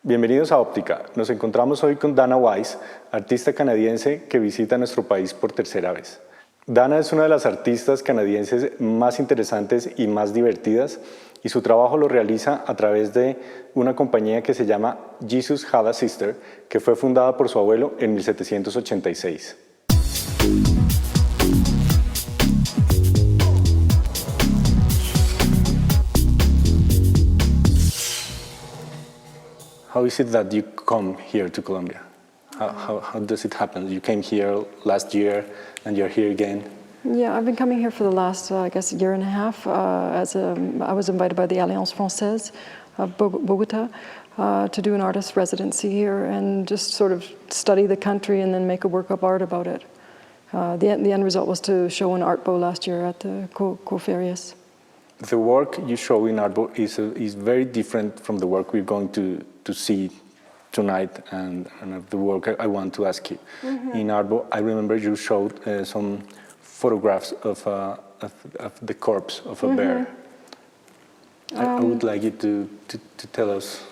Bienvenidos a Óptica. Nos encontramos hoy con Dana Wyse, artista canadiense que visita nuestro país por tercera vez. Dana es una de las artistas canadienses más interesantes y más divertidas, y su trabajo lo realiza a través de una compañía que se llama Jesus Had a Sister, que fue fundada por su abuelo en 1786. How is it that you come here to Colombia? How does it happen? You came here last year and you're here again. Yeah, I've been coming here for the last, I guess, year and a half. I was invited by the Alliance Française of Bogota to do an artist residency here and just sort of study the country and then make a work of art about it. The end result was to show an art bow last year at the Coferias. The work you show in Artbo is very different from the work we're going to see tonight, and the work I want to ask you. Mm-hmm. In Artbo, I remember you showed some photographs of the corpse of a bear. I would like you to tell us.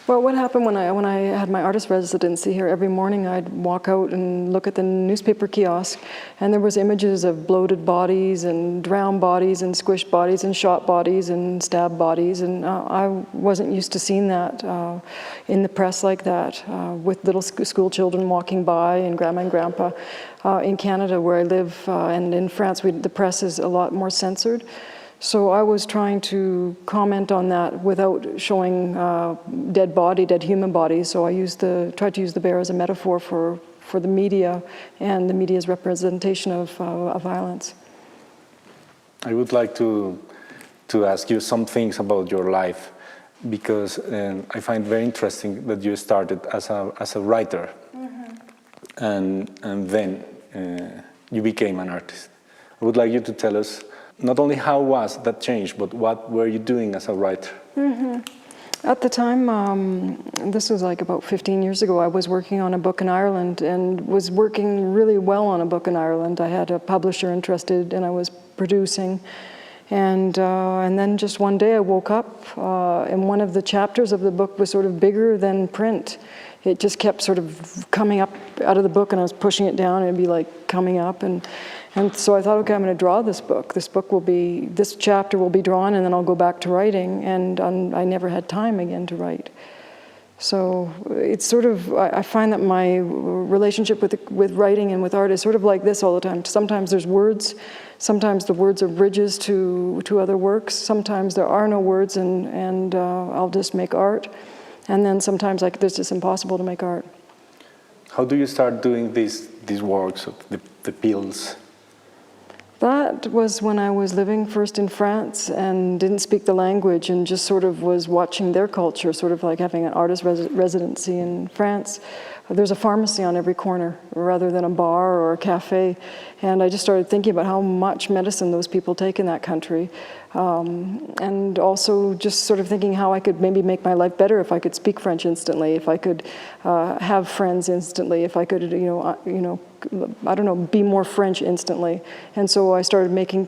Well, what happened when I had my artist residency here, every morning I'd walk out and look at the newspaper kiosk, and there was images of bloated bodies and drowned bodies and squished bodies and shot bodies and stabbed bodies, and I wasn't used to seeing that in the press like that, with little school children walking by and grandma and grandpa. In Canada, where I live, and in France, the press is a lot more censored. So I was trying to comment on that without showing dead human bodies. So I tried to use the bear as a metaphor for the media and the media's representation of violence. I would like to ask you some things about your life, because I find very interesting that you started as a writer, mm-hmm. and then you became an artist. I would like you to tell us not only how was that change, but what were you doing as a writer? Mm-hmm. At the time, this was like about 15 years ago, I was working on a book in Ireland and was working really well on a book in Ireland. I had a publisher interested and I was producing. And then just one day I woke up and one of the chapters of the book was sort of bigger than print. It just kept sort of coming up out of the book, and I was pushing it down and it'd be like coming up. And so I thought, okay, I'm going to draw this book. This chapter will be drawn, and then I'll go back to writing. And I never had time again to write. So it's sort of, I find that my relationship with writing and with art is sort of like this all the time. Sometimes there's words. Sometimes the words are bridges to other works. Sometimes there are no words, and I'll just make art. And then sometimes it's just impossible to make art. How do you start doing these works, the pills? That was when I was living first in France and didn't speak the language and just sort of was watching their culture, sort of like having an artist residency in France. There's a pharmacy on every corner rather than a bar or a cafe. And I just started thinking about how much medicine those people take in that country. And also just sort of thinking how I could maybe make my life better if I could speak French instantly, if I could have friends instantly, if I could, I don't know, be more French instantly. And so I started making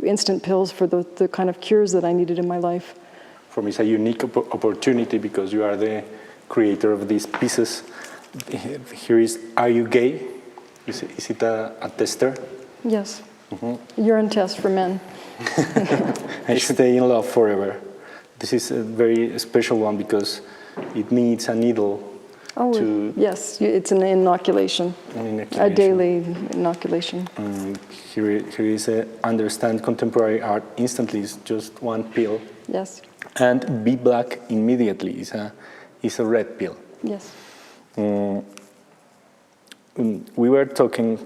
instant pills for the kind of cures that I needed in my life. For me, it's a unique opportunity because you are the creator of these pieces. Here is Are You Gay? Is it a tester? Yes. Mm-hmm. Urine test for men. And Stay in Love Forever. This is a very special one because it needs a needle. Oh, yes, it's an inoculation. A daily inoculation. Here is Understand Contemporary Art Instantly. It's just one pill. Yes. And Be Black Immediately is a red pill. Yes. We were talking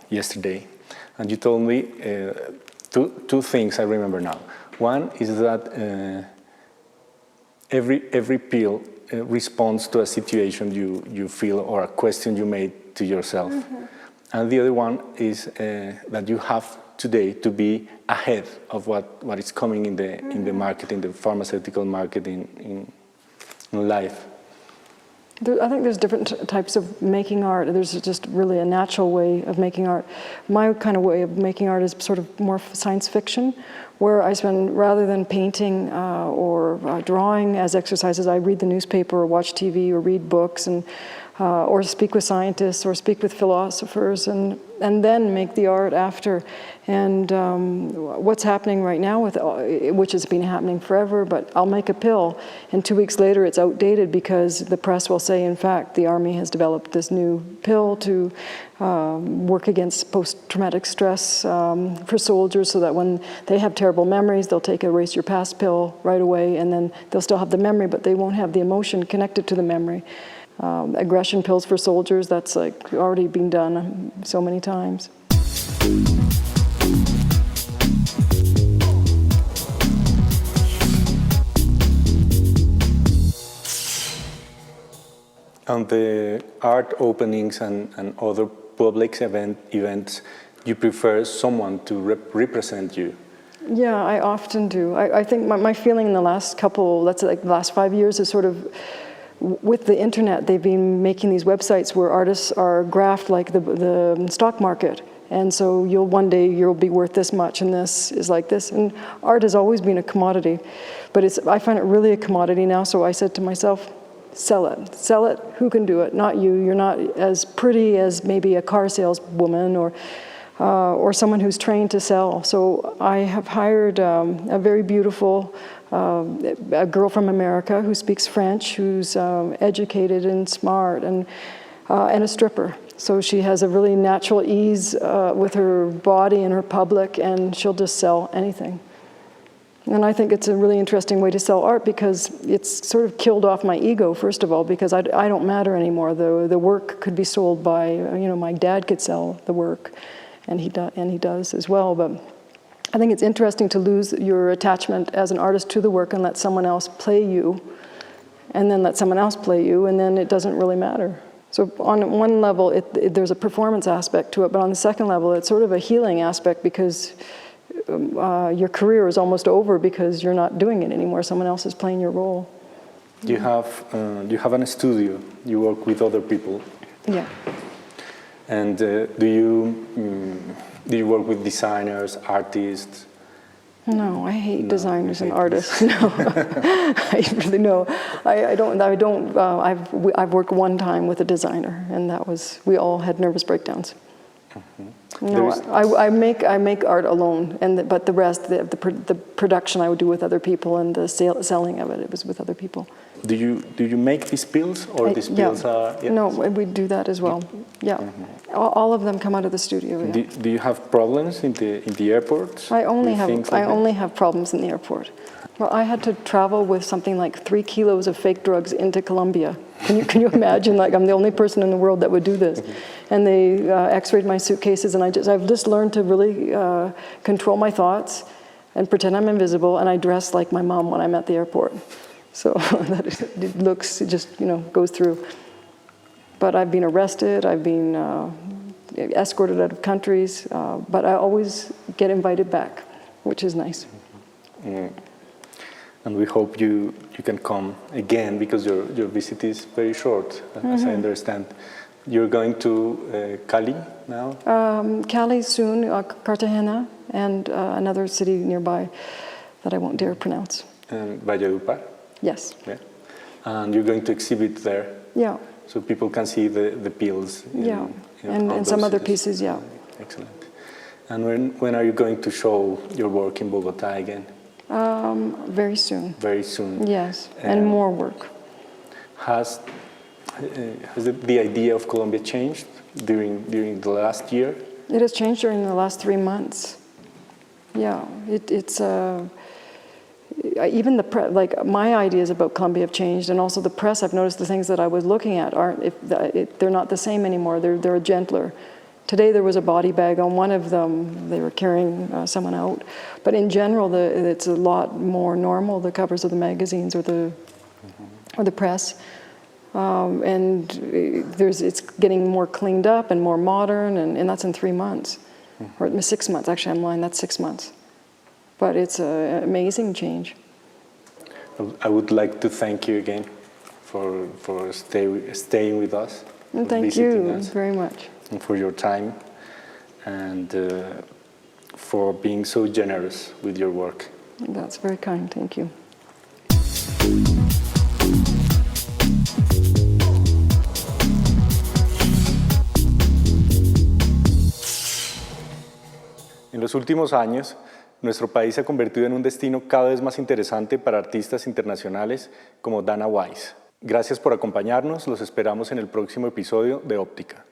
yesterday, and you told me two things I remember now. One is that every pill responds to a situation you feel or a question you made to yourself. Mm-hmm. And the other one is that you have today to be ahead of what is coming in the market, in the pharmaceutical market, in life. I think there's different types of making art. There's just really a natural way of making art. My kind of way of making art is sort of more science fiction, where I spend, rather than painting or drawing as exercises, I read the newspaper or watch TV or read books and or speak with scientists or speak with philosophers and then make the art after. And what's happening right now, which has been happening forever, but I'll make a pill and 2 weeks later it's outdated because the press will say, in fact, the army has developed this new pill to work against post-traumatic stress for soldiers so that when they have terrible memories, they'll take a erase your past pill right away and then they'll still have the memory, but they won't have the emotion connected to the memory. Aggression pills for soldiers, that's like already been done so many times. On the art openings and other public events, you prefer someone to represent you? Yeah, I often do. I think my feeling in the last the last 5 years is sort of, with the internet, they've been making these websites where artists are graphed like the stock market. And so one day you'll be worth this much and this is like this. And art has always been a commodity, but I find it really a commodity now. So I said to myself, sell it. Sell it, who can do it? Not you. You're not as pretty as maybe a car saleswoman or someone who's trained to sell. So I have hired a very beautiful a girl from America who speaks French, who's educated and smart, and a stripper. So she has a really natural ease with her body and her public, and she'll just sell anything. And I think it's a really interesting way to sell art because it's sort of killed off my ego, first of all, because I don't matter anymore. The work could be sold by, my dad could sell the work, and he does as well. But I think it's interesting to lose your attachment as an artist to the work and let someone else play you, and then let someone else play you, and then it doesn't really matter. So on one level, there's a performance aspect to it, but on the second level, it's sort of a healing aspect because your career is almost over because you're not doing it anymore. Someone else is playing your role. You have an studio. You work with other people. Yeah. And do you work with designers, artists? No, I hate designers and artists. No, I really no. I don't. I've worked one time with a designer, and we all had nervous breakdowns. Mm-hmm. No, I make art alone, but the rest, the production, I would do with other people, and the selling of it was with other people. Do you make these pills, or these pills are? Yeah. No, we do that as well. Yeah, mm-hmm. All of them come out of the studio. Yeah. Do you have problems in the airport? I only have problems in the airport. Well, I had to travel with something like 3 kilos of fake drugs into Colombia. Can you imagine? Like, I'm the only person in the world that would do this. And they X-rayed my suitcases, and I've just learned to really control my thoughts and pretend I'm invisible. And I dress like my mom when I'm at the airport, so that it just goes through. But I've been arrested. I've been escorted out of countries, but I always get invited back, which is nice. Mm. And we hope you can come again because your visit is very short, as I understand. You're going to Cali now? Cali soon, Cartagena, and another city nearby that I won't dare pronounce. And Valledupar? Yes. Yeah. And you're going to exhibit there? Yeah. So people can see the pills? And some other pieces, yeah. Excellent. And when are you going to show your work in Bogota again? Very soon. Very soon. Yes, and more work. Has the idea of Colombia changed during the last year? It has changed during the last 3 months. Yeah, it's even like my ideas about Colombia have changed, and also the press. I've noticed the things that I was looking at they're not the same anymore. They're gentler. Today there was a body bag on one of them. They were carrying someone out. But in general, it's a lot more normal, the covers of the magazines or the press. And it's getting more cleaned up and more modern, and that's in 3 months. Or 6 months. Actually, I'm lying, that's 6 months. But it's an amazing change. I would like to thank you again for staying with us. And for thank visiting you us, very much. and for your time, and for being so generous with your work. That's very kind, thank you. En los últimos años, nuestro país se ha convertido en un destino cada vez más interesante para artistas internacionales como Wyse. Gracias por acompañarnos, los esperamos en el próximo episodio de Óptica.